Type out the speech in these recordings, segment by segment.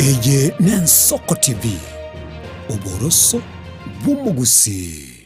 Eye n'Ensoko TV oboroso bw'umugusi.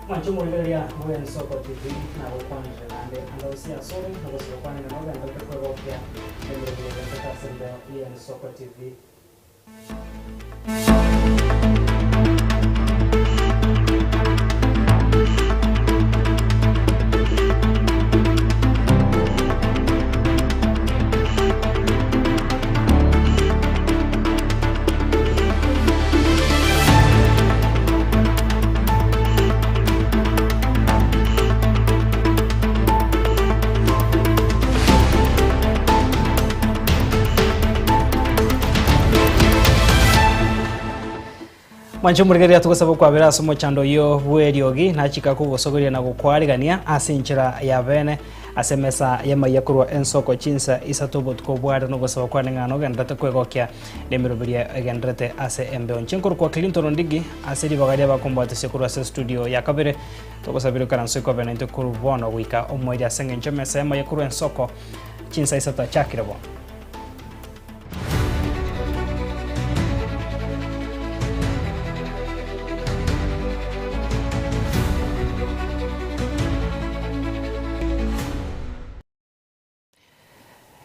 Mwanchumulilia Ensoko TV na ukwani Shenande andausia sore na basi ukwani na noga ndoke kwa wapya ndio tunataka sende Ensoko TV. Mwanchumulilia tukosaba kwa bera somo chando yo bweriogi nachika kugosogoria na gukwarigania asinchira ya bene asemesa yema yakurwa Ensoko chinsa isatobo tukobwara no gosaba kwa ngano gendate kwegokya nemirubiria gendate ase embe onchinkuru kwa Clinton Ndigi asiri bagaria bakombate sekurwa se studio ya kabere tukosabira karanso ko bene ntukuru bono wika omoira asenge nchemesa yema yakurwa Ensoko chinsa isata chakirabo.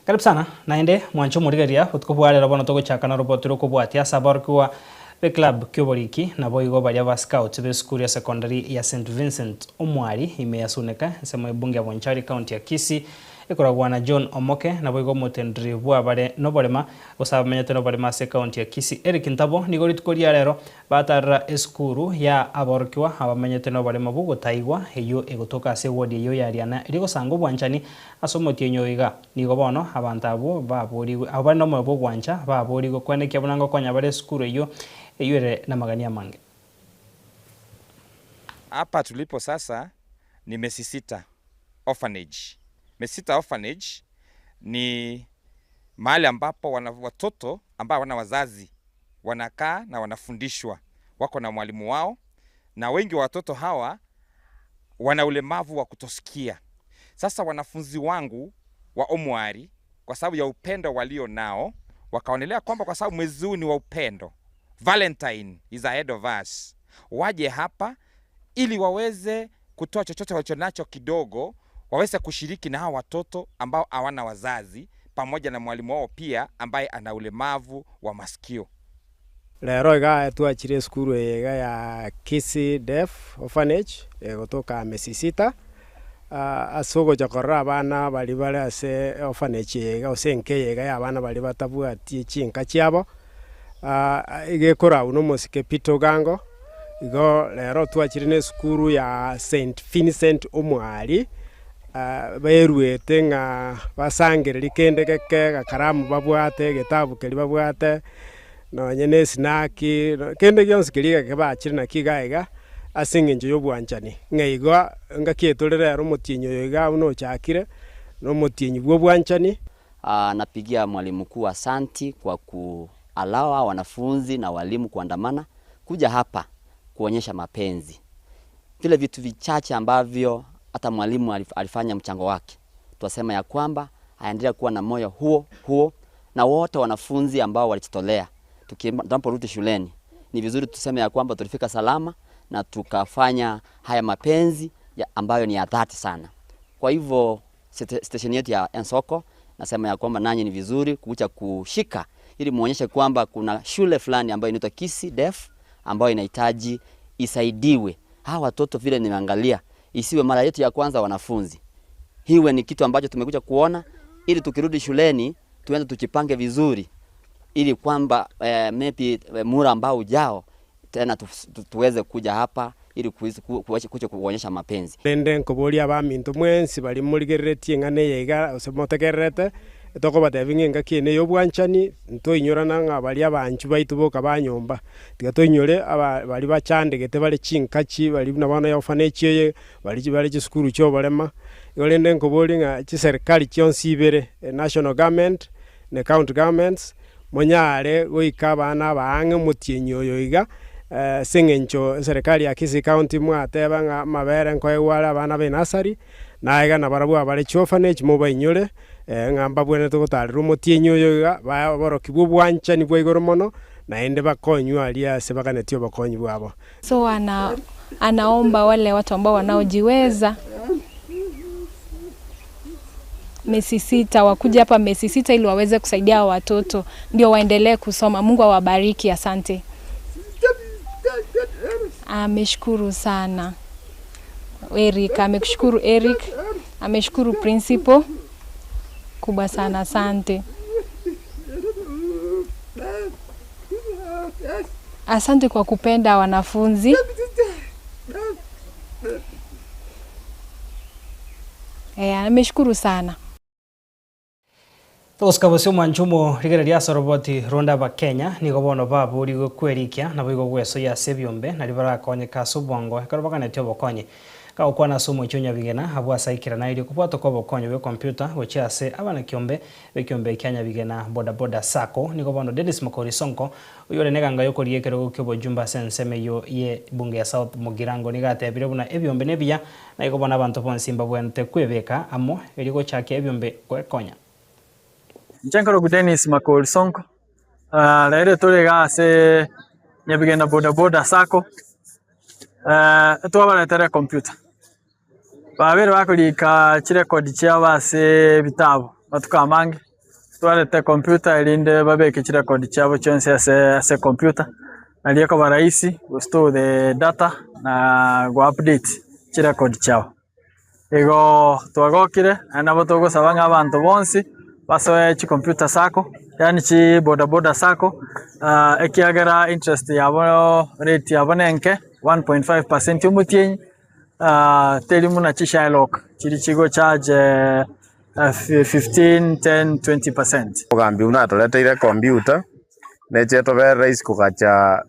Karibu sana naende mwanchumulilia utukubwalera bono togochakana robotiro kubwatia sabarkuwa be club kyoboriki na boigo baria ba scouts be school ya secondary ya St Vincent Omwari imeyasuneka sema ibunge ya Bonchari county ya Kisii ikoragwa na John Omoke na boigo mutendri bwa bare no borema osabamenyete no borema se county ya Kisii Eric Ntabo nigori tukoria rero batarra eskuru ya aborkiwa abamenyete no borema bugutaigwa eyo egotoka se wodi eyo yariana irigo sango bwanchani asomotie nyoiga nigo bono abantabo babori abano mo bogwancha babori go kwenekia bunango konya bare eskuru eyo eyure na magania mange. Hapa tulipo sasa ni Mesisita Orphanage. Mesisita Orphanage ni mahali ambapo watoto ambao wana wazazi wanakaa na wanafundishwa, wako na mwalimu wao, na wengi wa watoto hawa wana ulemavu wa kutosikia. Sasa wanafunzi wangu wa Omwari kwa sababu ya upendo walio nao wakaonelea kwamba kwa sababu mwezi huu ni wa upendo, Valentine is ahead of us, waje hapa ili waweze kutoa chochote walichonacho kidogo, waweze kushiriki na hawa watoto ambao hawana wazazi, pamoja na mwalimu wao pia ambaye ana ulemavu wa masikio. Lero iga tuachire skuru ega ya Kisii Deaf Orphanage gotoka Mesisita asogo jakora abana bali bare ase orphanage ega osenke ega ya abana bali batabwatie chinka chiabo igekora uno mosike Pito Gango igo lero tuachire ne skuru ya St Vincent Omwari beruete nga basangereri kende keke gakaramu babwate getabu keri babwate no nyene snaki kende gyonse kiriga kebachire na kigaiga asingenje yobwanchani ngeigo ngakietorera ero motinyo yoiga uno chakire no motinyo bwo bwanchani. Napigia mwalimu mkuu asanti kwa kualawa wanafunzi na walimu kuandamana kuja hapa kuonyesha mapenzi. Vile vitu vichache ambavyo hata mwalimu alifanya mchango wake, tuasema ya kwamba aendelea kuwa na moyo huo na wote wanafunzi ambao walijitolea. Tunaporudi shuleni ni vizuri tuseme ya kwamba tulifika salama na tukafanya haya mapenzi ambayo ni ya dhati sana. Kwa hivyo station yetu ya Ensoko nasema ya kwamba nanyi ni vizuri kuja kushika ili muonyeshe kwamba kuna shule fulani ambayo inaitwa Kisii Deaf ambayo inahitaji isaidiwe. Hawa watoto vile nimeangalia isiwe mara yetu ya kwanza wanafunzi. Hiwe ni kitu ambacho tumekuja kuona ili tukirudi shuleni tuende tujipange vizuri ili kwamba maybe mura ambao ujao tena tuweze kuja hapa ili kuja kuonyesha mapenzi. Ndende nkoboria ba minto mwensi bali muri geretie ngane yega osemotegerete toko batevinga ngakene yobwanchani ntoinyorana nga bali abanchu baitu boka banyomba tiga toinyore bali bachandegete bali chinkachi bali nabana ya orphanage bali chisukuru cyo barema yolende nkoboli nga chiserikali chionsi ibere national government ne county governments monyare goika bana baange mutienyoyo iga sengencho serikali ya Kisii County mwateba nga mabere nkoewala bana benasari naiga na barabwa bali orphanage mo bainyore ngamba bwene tugotarira mutienyoyo iga boroki bwanchani bwa igoro mono naende bakonywa alia sebakanetio bakonyi bwabo. So anaomba wale watu ambao wanaojiweza miezi 6 wakuja hapa miezi 6 ili waweze kusaidia watoto ndio waendelee kusoma. Mungu awabariki, asante. Ameshukuru sana Eric, amekushukuru Eric, ameshukuru principal kubwa sana, asante. Asante kwa kupenda wanafunzi. Ameshukuru sana. Toskabosio mwanchumo rigereria soroboti ronda ba Kenya ni gobono babu rigo kwerikia na bigo gweso ya sebyombe na libara konye kasubwango karobakane tyo bokonye ka ukwana sumo chonya bigena abwa saikira na iri kupwato ko bokonye be computer wechiase abana kiombe Kenya bigena boda sako ni gobono Dennis Makori Sonko uyore neganga yokoriye kero kyobo jumba senseme yo ye bunge ya South Mugirango ni gate buna ebyombe nebya na igobona abantu bonsimba bwente kwebeka amo erigo chake ebyombe kwekonya. Nchenkoro Dennis Makori Sonko lero tuliga se nyabigena boda sako tuwabaletera computer babere bakulika chirekodi cyaba se bitabo batukamange tuwalete computer ilinde babeke chirekodi cyabo cyonse se computer aliyeko baraisi store the data na go update chirekodi cyabo ego twagokire anabo tugosaba nk'abantu bonsi basoye chi computer sako yani chi boda sako ekiagera interest yabo rate yabo nenke 1.5% umutienyi telimu na chi Shylock chiri chigo charge 15 10 20%. Ogambi unatoleteire computer necheto be raise kukacha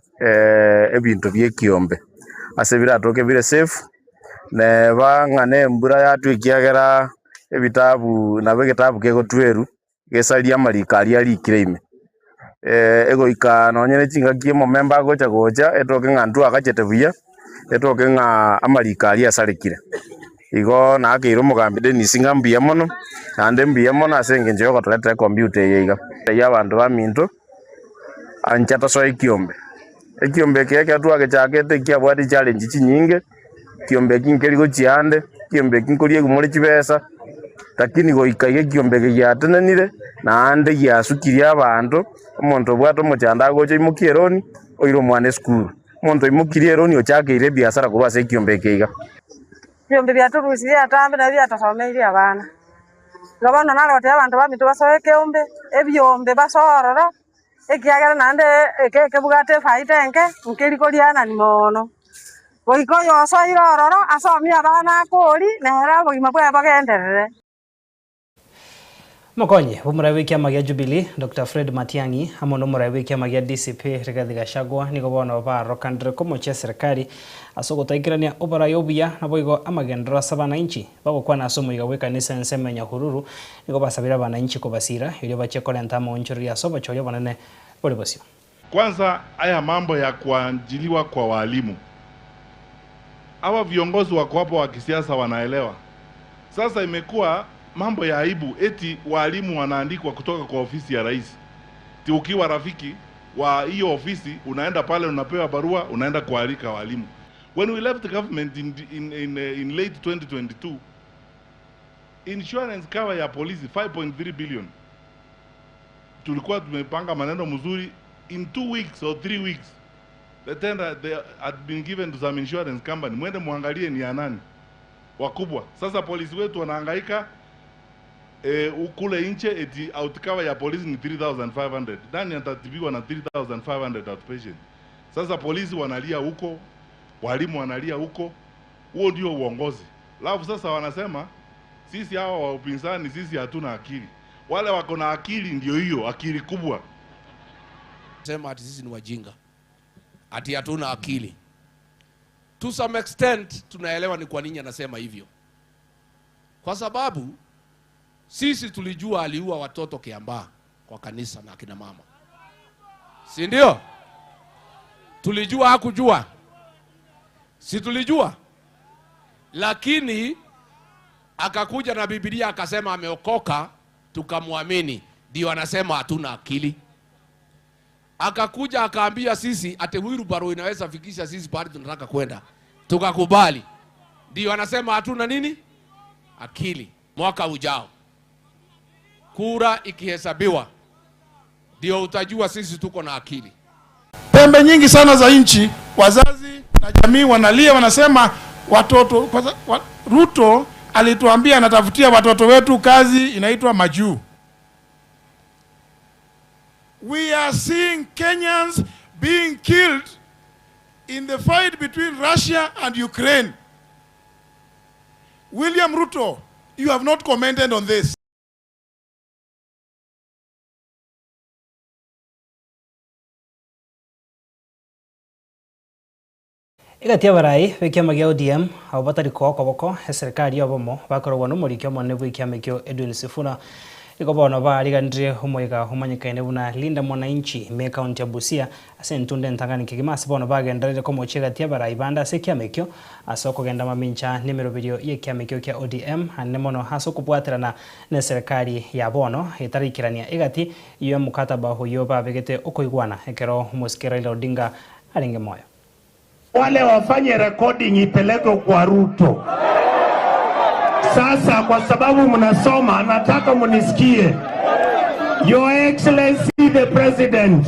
ebintu byekiombe asebira toke bire safe ne bangane mbura yatu ikiagera ebitabu na begetabu kego tweru gesalia marikali ali kirime ego ika nonyene chinga kiemo member gocha etoke ngantu akachete buya etoke nga amarikali asarekire igo na akiro mugambi Dennis ngambia mono ande mbia mono asenge njogo tolete computer yega ya bantu baminto anchata so ekiombe keke atuage chakete kiabwadi challenge chinyinge kiombe kinkeri go chiande kiombe kinkorie gumore chibesa lakini go ikaye kiombe giatenanire na ande giasukiria abantu omonto bwato mochanda goche imukieroni oiro mwane school monto imukirieroni ochakire biashara kuba se kiombe keiga kiombe byaturusiria atambe na byatasomeiria abana gabana nalote abantu bamitu basoe kiombe ebyombe basororo ekiagera nande ekeke bugate faitenke nkirikoriana ni mono boiko yoso irororo asomi abana akori nera bogima bwa bagenderere. Mokonye bumurawe kiama gya Jubilee Dr. Fred Matiang'i hamwe no murawe kiama gya DCP Rigathi Gachagua ni gobona ba rokandre komo cha serikali asogotaikirania obara yobia na boigo amagendera sabana inchi bagokwa na somo igawe kanisa nseme Nyahururu nigo basabira bana inchi ko basira ile bachekole ntama onchuri ya soba choyo banene pole bosio. Kwanza haya mambo ya kuajiliwa kwa walimu, hawa viongozi wako hapo wa kisiasa wanaelewa. Sasa imekuwa mambo ya aibu eti walimu wanaandikwa kutoka kwa ofisi ya rais. Ti ukiwa rafiki wa hiyo ofisi unaenda pale unapewa barua unaenda kualika walimu. When we left the government in late 2022, insurance cover ya polisi 5.3 billion. Tulikuwa tumepanga maneno mzuri, in 2 weeks or 3 weeks the tender they had been given to some insurance company. Mwende muangalie ni ya nani wakubwa. Sasa polisi wetu wanahangaika ukule inche eti outcover ya polisi ni 3,500. Nani atatibiwa na 3,500 outpatient? Sasa polisi wanalia huko, walimu wanalia huko. Huo ndio uongozi. Alafu sasa wanasema sisi hawa wa upinzani sisi hatuna akili. Wale wako na akili ndio hiyo, akili kubwa. Sema ati sisi ni wajinga, ati hatuna akili. To some extent tunaelewa ni kwa nini anasema hivyo. Kwa sababu sisi tulijua aliua watoto Kiambaa kwa kanisa na akina mama. Si ndio? Tulijua hakujua. Si tulijua. Lakini akakuja na Biblia akasema ameokoka, tukamwamini. Ndio anasema hatuna akili. Akakuja akaambia sisi ate wheelbarrow inaweza fikisha sisi pale tunataka kwenda. Tukakubali. Ndio anasema hatuna nini? Akili. Mwaka ujao, kura ikihesabiwa, ndio utajua sisi tuko na akili. Pembe nyingi sana za nchi, wazazi na jamii wanalia, wanasema watoto, Ruto alituambia anatafutia watoto wetu kazi inaitwa majuu. We are seeing Kenyans being killed in the fight between Russia and Ukraine. William Ruto, you have not commented on this. Igatia barai bekiama gia ODM au batari koko serikali yobomo bakorwa no muri kyomo nebu ikiamekyo Edwin Sifuna ikobona ba rigandire humoyika humanyikaine buna Linda Mwananchi me county ya Busia asentunde ntangani kigimasi bona bagenderere ko mochega tia barai banda sekiamekyo asoko genda mamincha nimero video yekiamekyo kya ODM hanemono hasoko bwaterana ne serikali ya bono itarikirania igati iyo mukataba huyo babegete okoigwana ekero muskera ile Odinga alenge moyo. Wale wafanye recording ipeleke kwa Ruto. Sasa kwa sababu mnasoma, nataka munisikie. Your Excellency the President,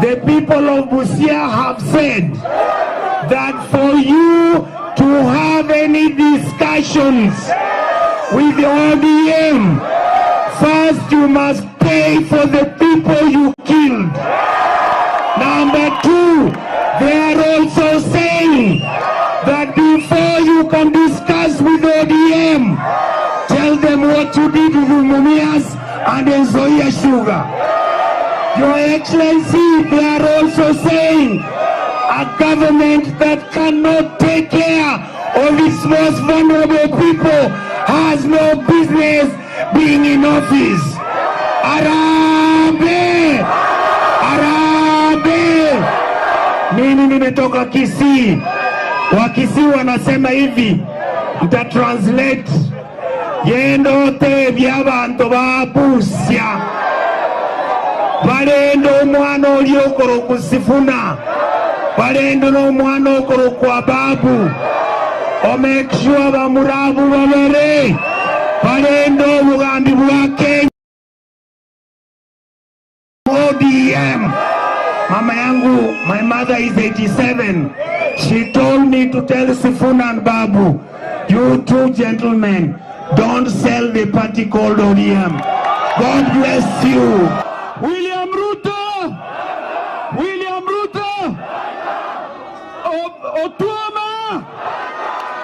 the people of Busia have said that for you to have any discussions with the ODM, first you must pay for the people you killed. Number two, they are also saying that before you can discuss with ODM, tell them what you did with Mumias and Nzoia Sugar. Your Excellency, they are also saying a government that cannot take care of its most vulnerable people has no business being in office. Arambe! Arambe! Mimi nimetoka Kisii. Wakisii wanasema hivi, nita translate yendo te by'abantu ba Busia balendo omwana oli okoro ku Sifuna balendo n'omwana okoro kwa Babu o make sure bamurabu babere balendo obugambi bwa Kenya ODM. Mama yangu, my mother is 87. She told me to tell Sifuna and Babu, you two gentlemen, don't sell the party called ODM. God bless you. William Ruto! William Ruto! Otuoma!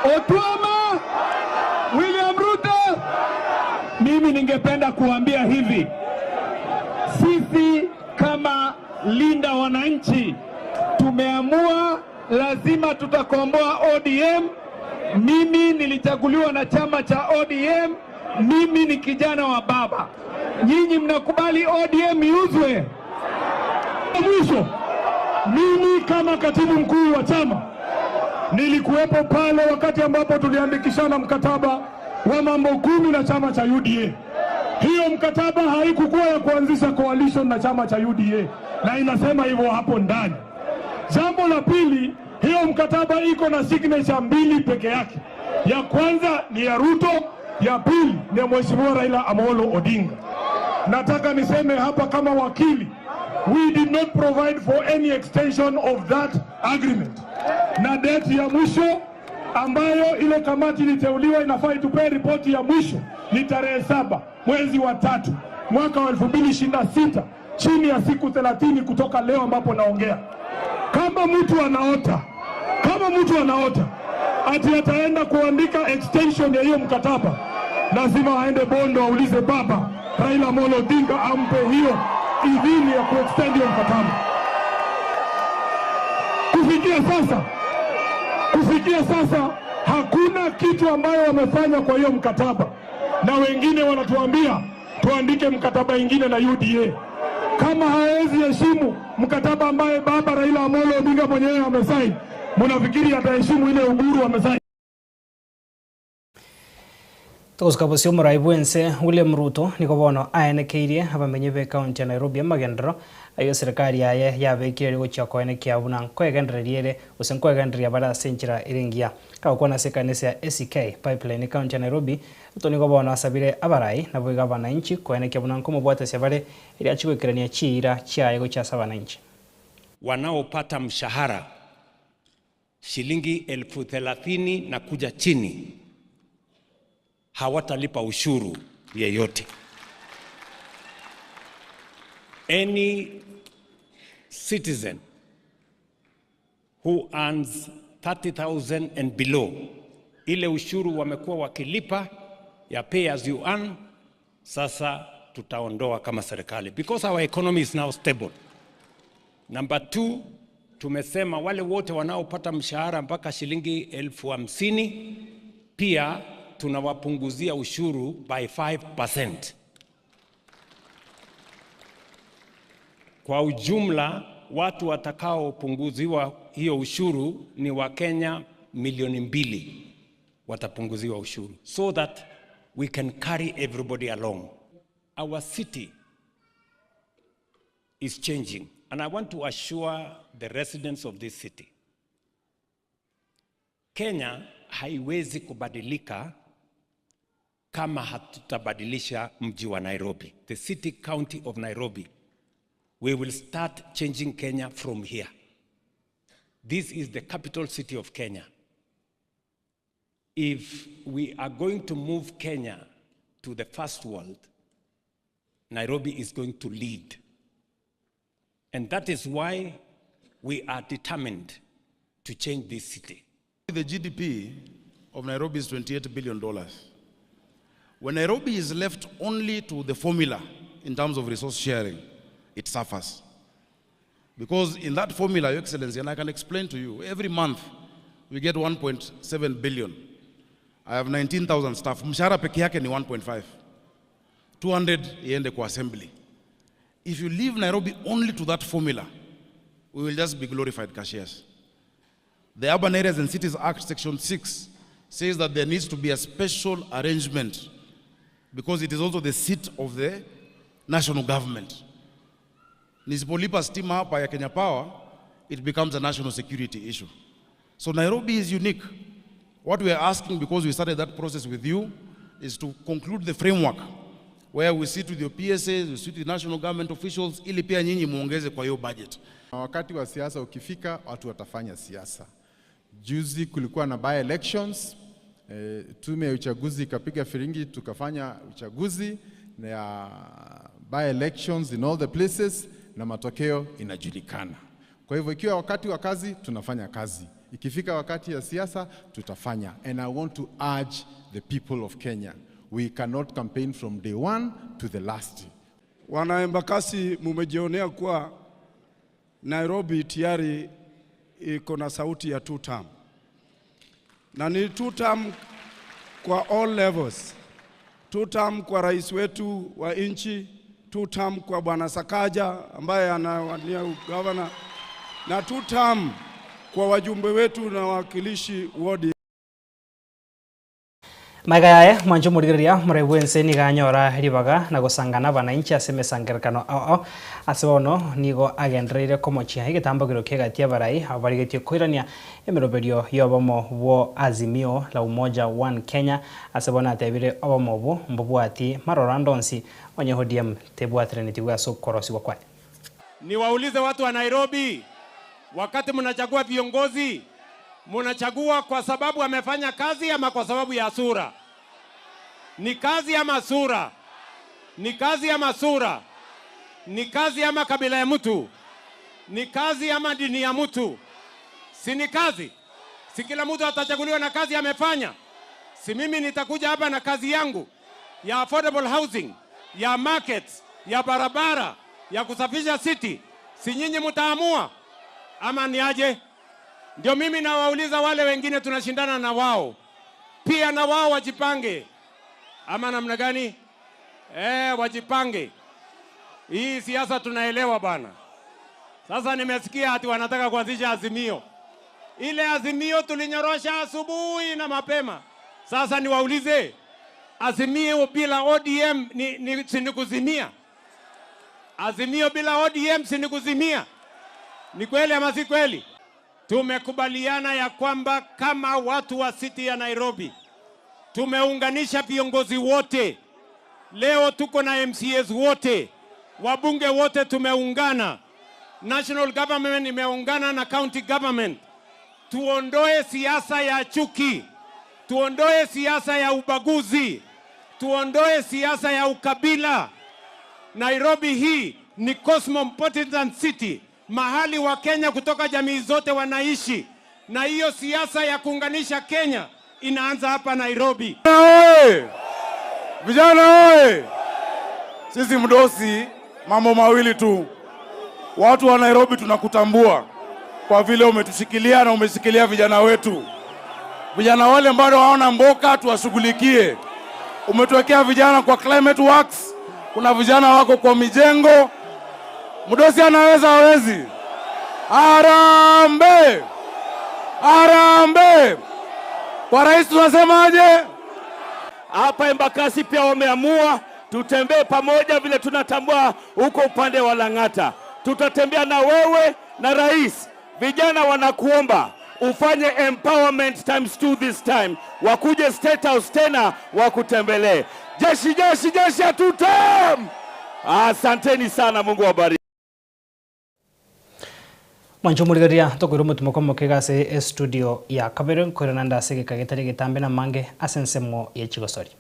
Otuoma! William Ruto! Mimi ningependa kuambia hivi. Sisi kama Linda Wananchi tumeamua lazima tutakomboa ODM. Mimi nilichaguliwa na chama cha ODM. Mimi ni kijana wa baba. Nyinyi mnakubali ODM iuzwe? Mwisho, mimi kama katibu mkuu wa chama nilikuwepo pale wakati ambapo tuliandikishana mkataba wa mambo 10 na chama cha UDA. Hiyo mkataba haikukuwa ya kuanzisha coalition na chama cha UDA, na inasema hivyo hapo ndani. Jambo la pili, hiyo mkataba iko na signature 2 peke yake. Ya kwanza ni ya Ruto, ya pili ni ya Mheshimiwa Raila Amolo Odinga. Nataka niseme hapa kama wakili, we did not provide for any extension of that agreement. Na date ya mwisho ambayo ile kamati iliteuliwa inafaa itupe ripoti ya mwisho ni tarehe 7 mwezi wa 3 mwaka wa 2026, chini ya siku 30 kutoka leo ambapo naongea. Kama mtu anaota ati ataenda kuandika extension ya hiyo mkataba, lazima aende Bondo aulize baba, Raila Amolo Odinga ampe hiyo idhini ya kuextend hiyo mkataba. Kufikia sasa hakuna kitu ambayo wamefanya kwa hiyo mkataba, na wengine wanatuambia tuandike mkataba ingine na UDA. Kama hawezi heshimu mkataba ambaye baba Raila Amolo Odinga mwenyewe amesaini, mnafikiri ataheshimu ile Uhuru amesaini? Toskaposio muraibwense William Ruto niko bono aenekeirie abamenye be county ya Nairobi amagendero ayo serikali yaye yabekire gochako enekia buna kwegendereriere usenkwegenderia bara senchira iringia kakona sekanese ya ACK pipeline county ya Nairobi utoniko bono asabire abarai nabo igabana inchi kwenekia buna nkomo bwate sebare ili achigwekirania chira chaye gochasa bana inchi wanaopata mshahara shilingi 30,000 na kuja chini hawatalipa ushuru yeyote. Any citizen who earns 30,000 and below, ile ushuru wamekuwa wakilipa ya pay as you earn, sasa tutaondoa kama serikali because our economy is now stable. Number 2, tumesema wale wote wanaopata mshahara mpaka shilingi 50,000 pia tunawapunguzia ushuru by 5%. Kwa ujumla watu watakaopunguziwa hiyo ushuru ni Wakenya milioni 2 watapunguziwa ushuru, so that we can carry everybody along. Our city is changing, and I want to assure the residents of this city, Kenya haiwezi kubadilika kama hatutabadilisha mji wa Nairobi. The city county of Nairobi. We will start changing Kenya from here. This is the capital city of Kenya. If we are going to move Kenya to the first world, Nairobi is going to lead. And that is why we are determined to change this city. The GDP of Nairobi is $28 billion. When Nairobi is left only to the formula in terms of resource sharing, it suffers. Because in that formula, Your Excellency, and I can explain to you, every month we get 1.7 billion. I have 19,000 staff. Mshahara peke yake ni 1.5. 200 iende kwa assembly. If you leave Nairobi only to that formula, we will just be glorified cashiers. The Urban Areas and Cities Act Section 6 says that there needs to be a special arrangement because it is also the seat of the national government. Nisipolipa stima hapa ya Kenya Power, it becomes a national security issue. So Nairobi is unique. What we are asking, because we started that process with you, is to conclude the framework where we sit with your PSAs, we sit with national government officials, ili pia nyinyi muongeze kwa hiyo budget. Wakati wa siasa ukifika, watu watafanya siasa. Juzi kulikuwa na by elections, tume ya uchaguzi ikapiga firingi, tukafanya uchaguzi na by elections in all the places na matokeo inajulikana. Kwa hivyo ikiwa wakati wa kazi tunafanya kazi, ikifika wakati ya siasa tutafanya. And I want to urge the people of Kenya, we cannot campaign from day one to the last. Wana Embakasi, mumejionea kuwa Nairobi tayari iko na sauti ya 2 term. Na ni 2 term kwa all levels. 2 term kwa rais wetu wa nchi, 2 term kwa Bwana Sakaja ambaye anawania governor, na 2 term kwa wajumbe wetu na wakilishi wodi. Magaye mwanjo murigiria murebwense ni ganyora ribaga na gusangana bananchi asemesangerkano asebono nigo agendereire komochia igitambagiro kegatia barai abarigetie kwirania emeroberio yobomo bo Azimio la Umoja One Kenya asebona atebire obomo bo mbobwati marorandonsi onye hodiam tebwatreniti gwa sokorosi kwa kwani. Niwaulize watu wa Nairobi, wakati mnachagua viongozi, mnachagua kwa sababu amefanya kazi ama kwa sababu ya sura? Ni kazi ama sura? Ni kazi ama sura? Ni kazi ama kabila ya mtu? Ni kazi ama dini ya mtu? Si ni kazi? Si kila mtu atachaguliwa na kazi amefanya? Si mimi nitakuja hapa na kazi yangu ya affordable housing, ya markets, ya barabara, ya kusafisha city, si nyinyi mtaamua ama ni aje? Ndio mimi nawauliza wale wengine tunashindana na wao, pia na wao wajipange ama namna gani? Wajipange. Hii siasa tunaelewa bana. Sasa nimesikia ati wanataka kuanzisha Azimio. Ile Azimio tulinyorosha asubuhi na mapema. Sasa niwaulize, Azimio bila ODM ni kuzimia? Azimio bila ODM si kuzimia? Ni kweli ama si kweli? Tumekubaliana ya kwamba kama watu wa city ya Nairobi tumeunganisha viongozi wote. Leo tuko na MCAs wote, wabunge wote tumeungana, national government imeungana na county government. Tuondoe siasa ya chuki, tuondoe siasa ya ubaguzi, tuondoe siasa ya ukabila. Nairobi hii ni cosmopolitan city, mahali wa Kenya kutoka jamii zote wanaishi, na hiyo siasa ya kuunganisha Kenya inaanza hapa Nairobi. Vijana oye! Sisi mdosi, mambo mawili tu. Watu wa Nairobi tunakutambua kwa vile umetushikilia na umeshikilia vijana wetu. Vijana wale bado hawana mboka tuwashughulikie. Umetuwekea vijana kwa climate works, kuna vijana wako kwa mijengo. Mdosi anaweza hawezi? Harambee! Harambee! Kwa rais tunasemaje? Hapa Embakasi pia wameamua tutembee pamoja vile tunatambua huko upande wa Lang'ata. Tutatembea na wewe na rais. Vijana wanakuomba ufanye empowerment times 2 this time. Wakuje State House tena wakutembelee. Jeshi jeshi jeshi atutam! Asanteni sana, Mungu wabariki. Mwancho murigaria tokoro mutumo komo kegase studio ya Cameroon koronanda sege kagetari gitambe na mange asensemo ye chigosori.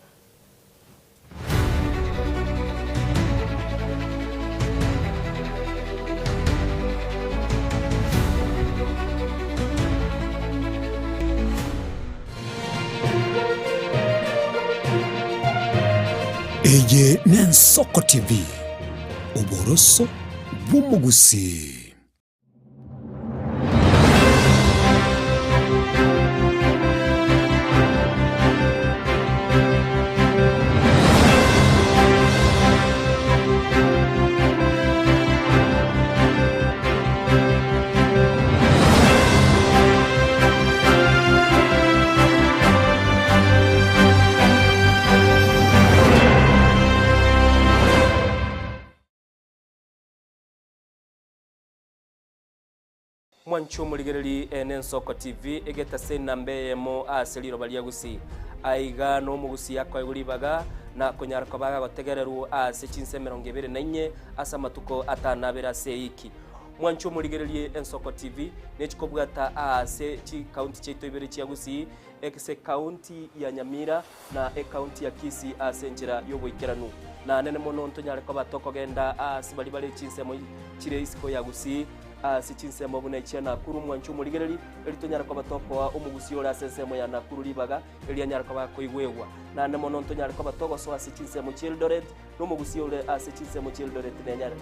Eye Nensoko TV Oboroso Bumugusi. Mwancho muligereri Nensoko TV egeta sena mbeyemo aseliro baliagusi aiga no mugusi yakwa iguribaga na kunyarako baga gotegereru ase chinse 24 asa matuko atanabera seiki. Mwancho muligereri Nensoko TV nechikobwata ase chi county cheto ibere chiagusi ekse county ya Nyamira na county ya Kisii ase njira yogoikeranu na nene mono ntonyareko batoko genda ase bali bali chinse mo chire isiko yagusi sichinsemo bune chia Nakuru. Mwancho muligereri elitonyara kwa batoko wa umugusi ora sensemo ya Nakuru libaga elianyara kwa koigwewa na nemono ntonyara kwa batoko so asichinsemo Eldoret no mugusi ora asichinsemo Eldoret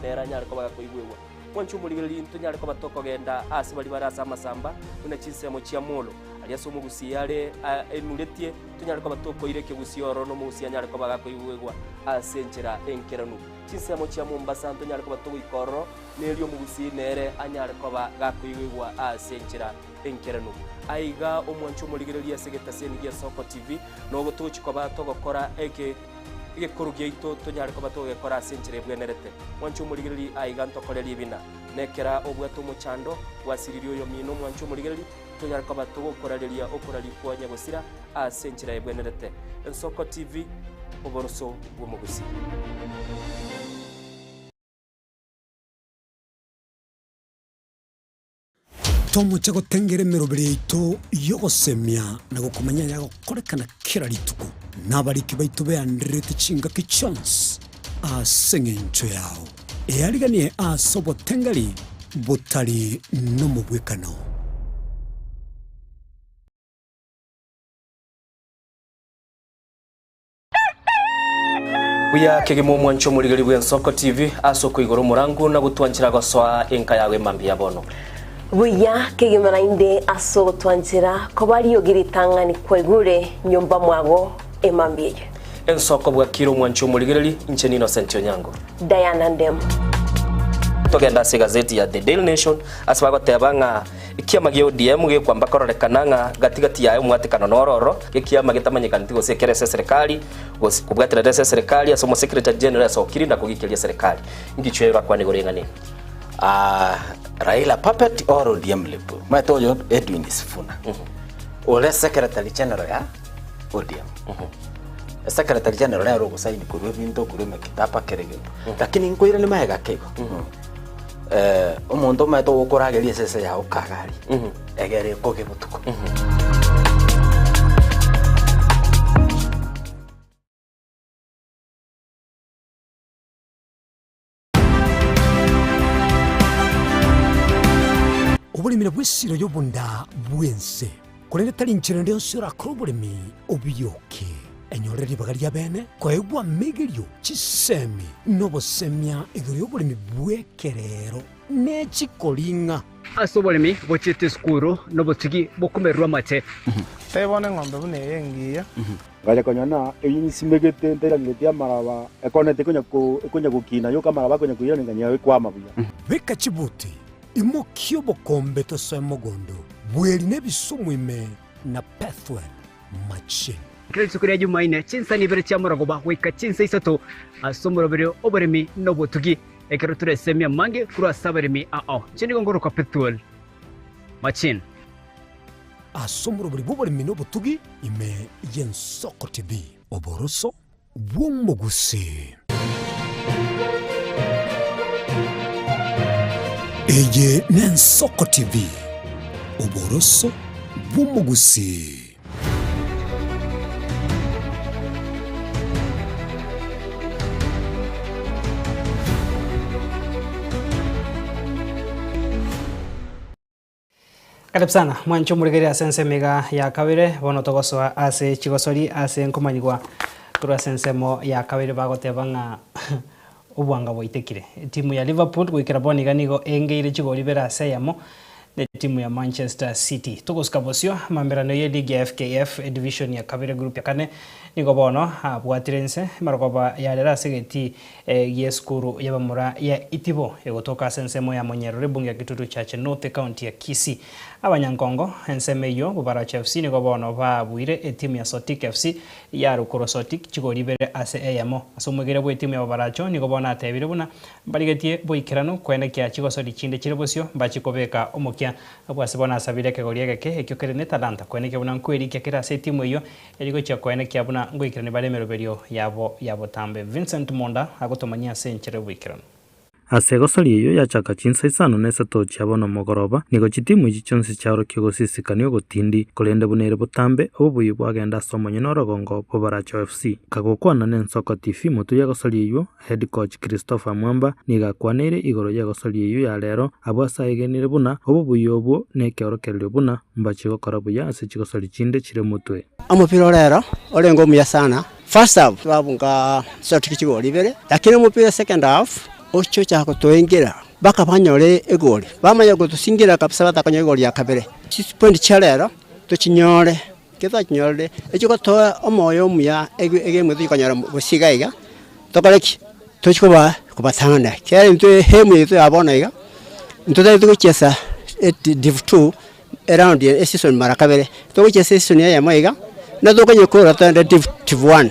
nera nyara kwa koigwewa. Mwancho muligereri ntonyara kwa batoko genda asibali barasa masamba une chinsemo chia Molo aliaso mugusi yale enuletie tonyara kwa batoko ireke gusi oro no mugusi anyara kwa koigwewa asenchera enkeranu chinsemo chia Mombasa ntonyara kwa batoko ikoro nelio mugusi nere anyare koba gakuigwa asenchira enkerano aiga omwancho muligereria segeta senigia Soko TV no gotuchi koba togokora eke kurugia ito tonyare koba togekora asenchire bwenerete mwancho muligereri aiga ntokoreri bina nekera obwato muchando wasiririo yo mino mwancho muligereri tonyare koba togokoreria okorari kwanya gosira asenchire bwenerete Soko TV oboroso bwomugusi. Tomo chago tengere merobere ito yogosemia na gukumanya yago korekana kira rituko nabariki baitu be andrete chinga ki chance asengencho yao eariganie asobo tengari butari no mubwekano. Buya kegemo mwancho muligari bwa Nsoko TV aso kuigoro murangu na gutwanchira goswa enka yawe mambi yabono. Buya kegema inde aso gutwanchira ko bari yogiritanga ni kwegure nyumba mwago emambiye. Ensoko bwa kiro mwancho muligari incheni Innocent Onyango. Diana Ndem. Togenda se gazeti ya The Daily Nation asbago tebanga ikiama gyo DM ge kwamba kororekananga gatigati yayo mwatikano nororo ikiama gitamanyikana ntigo sekerese serikali kubwatira serikali asomo secretary general so kirinda kugikilia serikali ngichwera kwa nigorengani Raila puppet or ODM lepo matoyo Edwin Sifuna ole secretary general ya ODM secretary general ya rogo saini kurwe binto kurwe makitapa kerege lakini nkoira ni maega kego umuntu mato ukurageria sese ya ukagari egere koge butuko obulimira bwesiro yobunda bwense kolere tali nchira ndio sura krobulimi obiyoke enyorere libagali bene kwaegwa megerio chisemi nobosemia igori obulimi bwekerero nechikolinga asobolimi bochete skuru nobotigi bokumerwa mate tebone ng'ombe bune yengiya ngale konyana eyisimegete ndera ngetia maraba ekonete kunya gukina yo kamaraba kunya kuyira nganya we kwa mabuya beka chibuti imokyo bokombe to semogondo bweli nebisumwime na pathway machine Kristo kuri Jumaine chinsa ni bere cyamurago bahwika chinsa isato asomuro bere oberemi nobotugi ekero turesemia mange kuri asaberemi chini gongoro kwa petrol machine asomuro bere boberemi nobotugi ime Nsoko TV oboroso bw'umugusi eye Nsoko TV oboroso bw'umugusi. Karibu sana mwancho murigeri asense mega ya kabire bono togoswa ase chigosori ase nkomanyigwa kura sensemo ya kabire bagotebanga ubwanga boitekire timu ya Liverpool gwikira boniganigo engeire chigori bera ase yamo ne timu ya Manchester City tugosika bosio mamberano ye league ya FKF division ya kabire group ya kane nigo bono abwatirense marogoba ya lera segeti yeskuru yabamura ya itibo egotoka sensemo ya Monyerore bunge kitutu chache North County ya Kisii abanyankongo enseme yo Bubaracha FC nigo bono babuire timu ya Sotik FC ya Rukoro Sotik chigori bere ase eyamo asomugere bwe timu ya Bubaracho nigo bono atebire buna barigetie boikirano kwene kya chigosori chinde chirebosio bachikobeka omokia abwase bona asabire kegori geke ekyokere ne Talanta kwene kya buna nkweri kya kira ase timu yo erigo kya kwene kya buna ngoikirane baremero berio yabo tambe Vincent Monda agotomanya senchere bwikirano asegosori iyo yachaka chinsa isano nesa tochi abono mogoroba nigo chitimu ichi chonse charo kigosisikania gotindi kolende bunere butambe obubuyi bwagenda somonye norogongo Bubaracho FC kagokwana Nsoko TV mutu yagosori iyo head coach Christopher Mwamba nigakwanire igoro yagosori iyo ya lero abwasayigenire buna obubuyi obwo nekeorokerere buna mbachi gokora buya ase chigosori chinde chire mutwe omupira rero orengo muya sana first half babunga Sotik chigori bere lakini omupira second half ocho chako toengera baka banyore egoli bamanya gutusingira kabisa batakanyo egoli ya kabere 6 point chalero tuchinyore keta chinyore echo gotoa omoyo muya ege mwetu kanyara busiga iga tokaleki tochikoba kubatangana kera ntu hemu yetu abona iga ntuta tukuchesa div 2 around the season marakabere tukuchesa season ya maiga na tukanye kora tanda div 1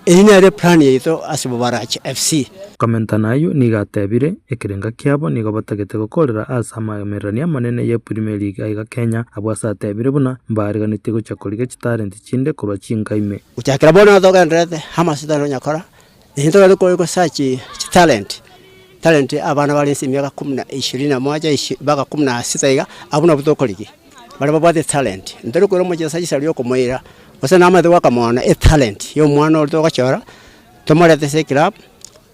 ine plan yeto asibubaracha FC komenta nayo nigatebire ekirenga kiabo nigo batagete gukorera asamamerania manene ya Premier League aiga Kenya abwasa tebire buna mbariganite guchakoriga chitalent chinde kurwa chingaime uchakira bona toka ndrete hamasita nyakora into gako ko sachi talent abana bali nsimyaka 21 baka 16 iga abuna butokorigi bali babate talent ndero ko mo chesa chisaliyo komoira wasa nama de wakamona talent yo mwana olto kachora tomara tese club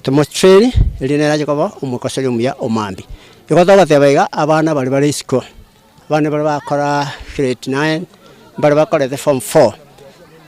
tomo train linera jakoba umukosori umya omambi yokotoka tebaiga abana bali school abana bali bakora grade 9 bali bakora the form 4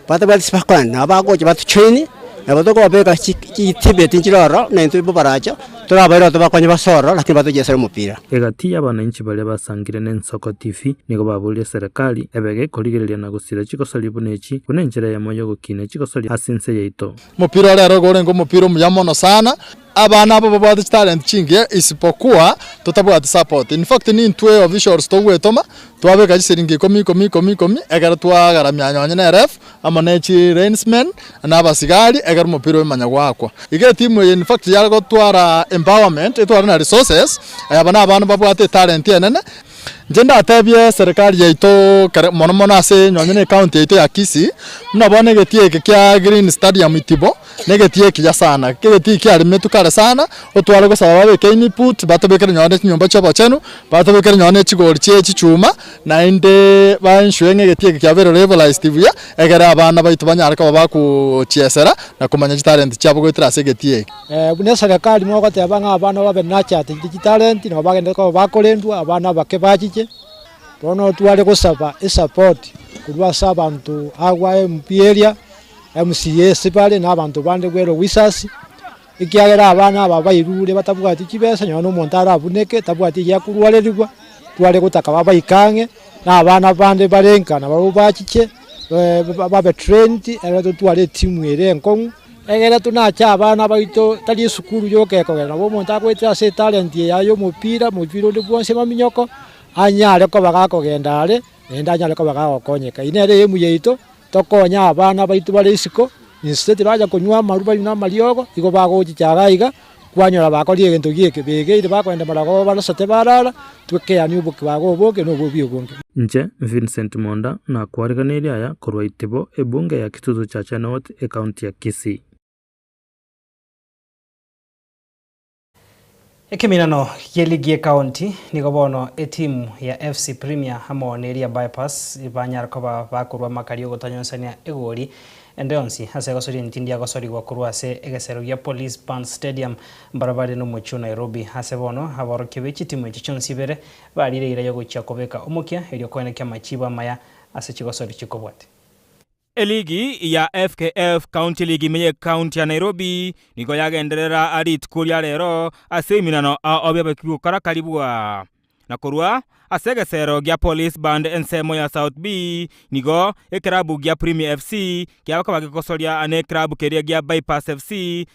bata bali spakwana abagoje batu train nebo to ko beka chitibet inchiroro na into baracho turabaira to bakonye basoro lakini bato jesera mupira egati abananchi bale basangire n'Ensoko TV nigo babulie serikali ebege korigereria na gusira chikosali bunechi bunenjera ya moyo gukine chikosali asinse yaito mupira lero gore ngo mupira muyamono sana abana abo babade talent chinge isipokuwa tutabwata support in fact ni ntwe officials to wetoma twabeka chisiringi komi egara twagara myanyanya na ref amanechi rainsman na abasigari egara mupira wemanya gwakwa ige timu in fact yarago twara empowerment etwara na resources abana babwate talent enene njenda atebye serikali yaito mono ase nyonyene county yaito ya Kisii mnabone getie kya green stadium itibo negetie kya sana getie kya rimetu kare sana otwale go sababu ke input batobekere nyone nyumba chabo chenu batobekere nyone chigori chichuma na inde banshwenge getie kya very levelized via egera abana baito banyaraka baku chiesera na kumanya talent chabo go trase getie bune serikali mwako tebanga abana babe na chat talent no bagende ko bakolendwa abana bakebachiche tono twale kusaba support kulwa sabantu agwa mpieria MCS pale na abantu bande gwero wisasi ikiagera abana babayirure batabwati kibesa nyono montara abuneke tabwati yakulwalelirwa twale kutaka babayikange na abana bande barenka na barubachiche babe trained era twale timu ere enkongu egera tunacha abana baito tali sukuru yokeko na bo monta kwetya se talent yayo mupira ndi bwonse maminyoko anyale ko bagakogenda ale enda anyale ko bagakonyeka inere yemu yeito tokonya abana baitu bale isiko instead baja kunywa maruba na maliogo iko bagochichagaiga kwanyora bakori egento gieke begeire bakwenda marago barasate barara tweke anyubo kibagoboke no bobio bonke nje Vincent Monda na kwariganiria ya korwa itebo ebunge ya Kitutu Chacha North e county ya Kisii. Ekeminano yeligie county niko bono etimu ya FC Premier hamoneria bypass ibanyarkoba bakurwa makario gotanyonsania egori endonsi hase gosori ntindi agosori gwakurwa se egesero ya Police Band Stadium barabara no muchu Nairobi hase bono haboroke timu chichonsi bere barire ira yo guchakobeka umukia elio kwenekya machiba maya ase chigosori chikobwate. Eligi ya FKF County League meye county ya Nairobi niko yagenderera arit kuria rero aseminano obya bakukara karibwa nakorwa asegesero gya Police Band ensemo ya South B nigo ekrabu gya Premier FC gya bakabagekosoria ane krabu keria gya Bypass FC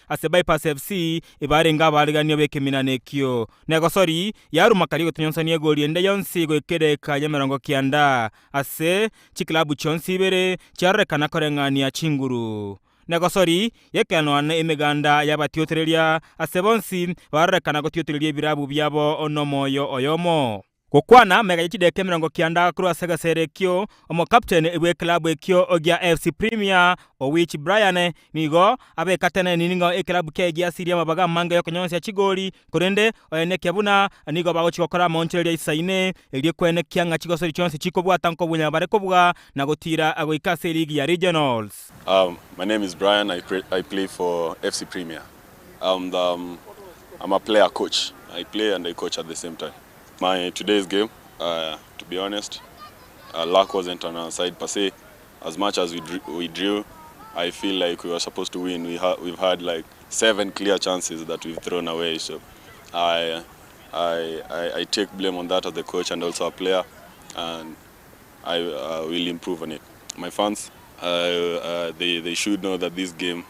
ase Bypass FC ibarenga bariganyo bekeminane kyo negosori yaru makari gotonyonsania goli ende yonsi go ekereka ya 90 ase chiklabu chonsi bere charekana korengania chinguru negosori yekanwana emeganda yabatiotereria asebonsi barekana gotiotereria birabu byabo onomoyo oyomo kokwana mega chideke 90 kuru segasere kyo omo captain ebwe club ekyo ogya FC Premier o which Brian nigo abe katene niningo e club ke gya Syria mabaga manga yokonyonse chigoli korende oyeneke buna nigo bago chikokora Montreal isaine eli kwene kyanga chigosori chonse chikobwa tanko bunya barekobwa na gotira ago ikase league ya regionals. My name is Brian. I play for FC Premier. I'm a player coach. I play and I coach at the same time. My today's game, to be honest, luck wasn't on our side per se. As much as we drew, I feel like we were supposed to win. We've had like 7 clear chances that we've thrown away. So I take blame on that as the coach and also a player, and I will improve on it. My fans, they should know that this game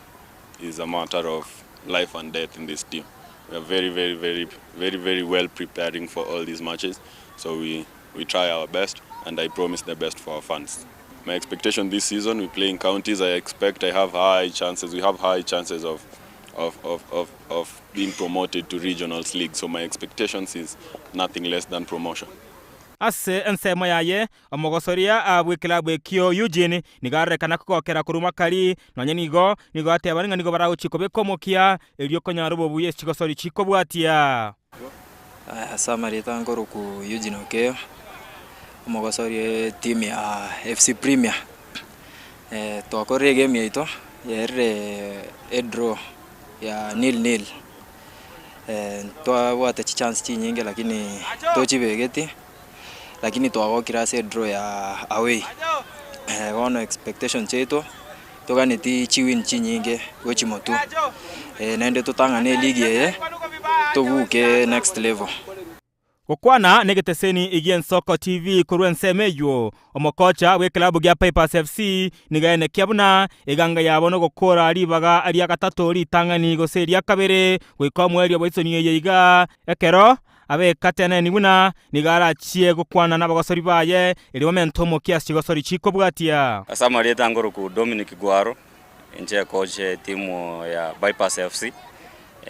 is a matter of life and death in this team. We are very well preparing for all these matches, so we try our best, and I promise the best for our fans. My expectation this season, we play in counties. We have high chances of being promoted to regionals league. So my expectations is nothing less than promotion. Ase ensemo yaye omogosoria abwe club ekyo Eugene nigarekana kokera kuruma kali nonye nigo atebaninga nigo baraguchikobe komokia elio konyarubo buye chigosori chikobwatia asamarita ngoro ku Eugene okeo omogosori team ya FC Premier twakore game yaito yere draw ya 0-0 twabwate chance chinyinge lakini tochibegeti lakini twagokira se draw ya away. Ono expectation cheto toganeti chiwin chinyinge gochimotu naende tutang'ane ligi eye toguke next level. Gukwana negeteseni igien Soko TV kurwen semeyo omokocha we klabu gya Pipers FC nigaene kyabuna iganga yabono gukora ribaga ari gatatu ritangani goseria kabere gwika mweri obwisoni yeiga ekero abe katene nibuna nigara chie gukwana n'abagosori baye iri momento mo kiasi gosori chiko bwatia Asamari tangoro ku Dominic Gwaro nje coach timu ya Pipers FC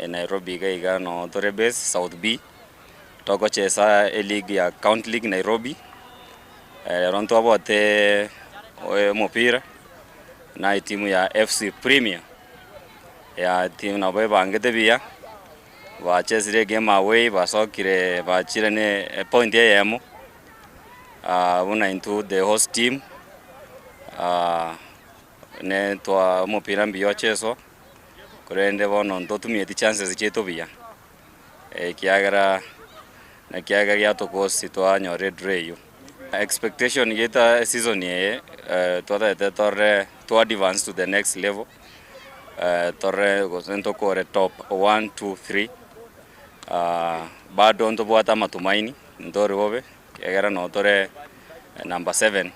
Nairobi gaiga no Torebes South B toko chesa league ya County League Nairobi ronto abote mopira na timu ya FC Premier ya timu na bangete bia wa chesire game away basokire bachirane point yemo una into the host team ne to mopira mbio cheso kurende bono ndotumie the chances cheto bia kiagara na kiaga ya tokosi to anyo red rayo expectation yeta season ye to torre to advance to the next level torre gosento kore top 1 2 3 bado ndo bwata matumaini ndore bobe kiagara no tore number 7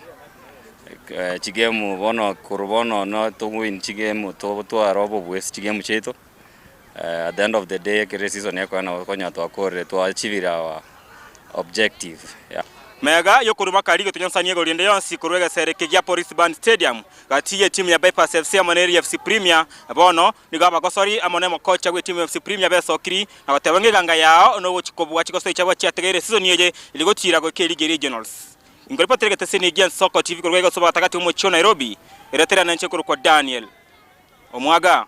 chigemu bono kurubono no to win chigemu to arobo bwes chigemu cheto at the end of the day kire season yako na konya to akore to achieve our objective mega yokuruma karigo tunyonsanye golinde yonsi kurwega sereke gya Police Band Stadium gatiye timu ya Pipers FC amoneri FC Premier bono nigaba gosori amonemo kocha gwe timu ya FC Premier besokiri na batebenge ganga yao no chikobu chikoso cyabo cyategere season yeje iligotira go ke League Regionals ingoripo tegete seni igien Soko TV kurwega soba takati mu cyo Nairobi iretera nanche kuru kwa Daniel Omwaga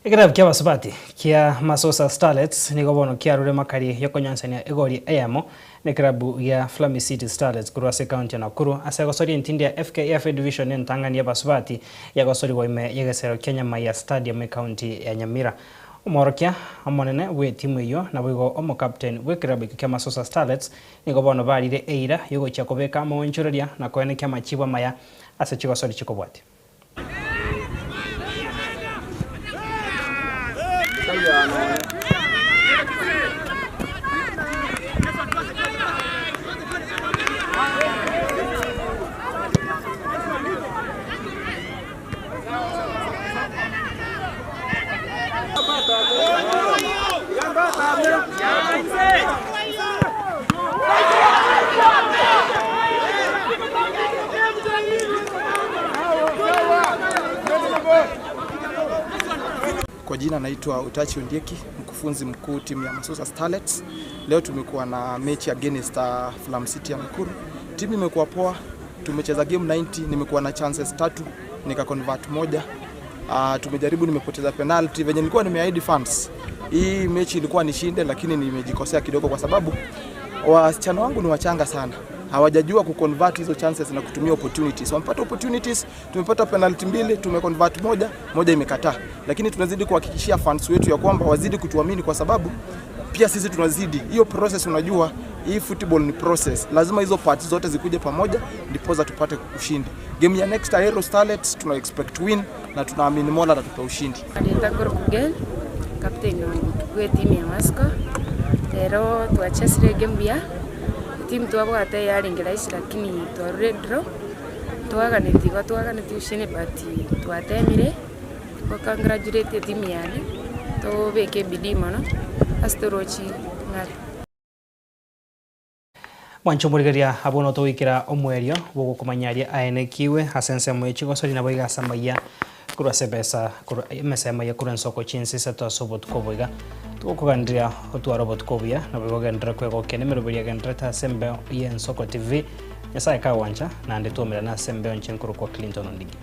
Igrab kia basubati kia Masosa Starlets nigobono kia rure makari yokonyansania egori ayamo ne klabu ya Flami City Starlets kurwase county na Nakuru ase gosori ntindi ya FKF division ntangani ya basubati ya gosori waime yegesero Kenya Maya Stadium county ya Nyamira umorokia amonene we timu iyo na bwigo omo captain we klabu kia Masosa Starlets nigobono barire eira yogo chakobeka monchoreria na koene kia machiwa Maya ase chigosori chikobwati Kwa jina naitwa Utachi Ondieki, mkufunzi mkuu timu ya Masosa Starlets. Leo tumekuwa na mechi against Flami City ya Nakuru. Timu imekuwa poa, tumecheza game 90, nimekuwa na chances 3, nika convert moja. Tumejaribu nimepoteza penalty, venye nilikuwa nimeahidi fans. Hii mechi ilikuwa nishinde lakini nimejikosea kidogo kwa sababu wasichana wangu ni wachanga sana. Hawajajua kuconvert hizo chances na kutumia opportunities. Wamepata opportunities, tumepata penalty 2, tumeconvert moja imekataa. Lakini tunazidi kuhakikishia fans wetu ya kwamba wazidi kutuamini kwa sababu pia sisi tunazidi. Hiyo process unajua, hii football ni process. Lazima hizo parts zote zikuje pamoja ndipo tupate ushindi. Game ya next Aero Starlets tuna expect win na tunaamini Mola atatupa ushindi. Adetagor Kugel, captain wa timu ya Masco. Pero tuachesire game ya timu twabwate yaringiraisi lakini twarure draw twaganeti ushine but twatemire ko congratulate timu yale to beke bidii mono astorochi ngari Wancho murigeria abono to wikira omwerio bogo kumanyaria aenekiwe hasense mwechi gosori na boiga samaya kurase besa mesema ya kuran Soko chinsi seto sobot koboiga tukugandria otwa robot kobia na bogendra kwego kenemero beria gendreta sembe yen Soko TV yasa ka wancha na ndetomera na sembe onchenkuru kwa Clinton Ondigi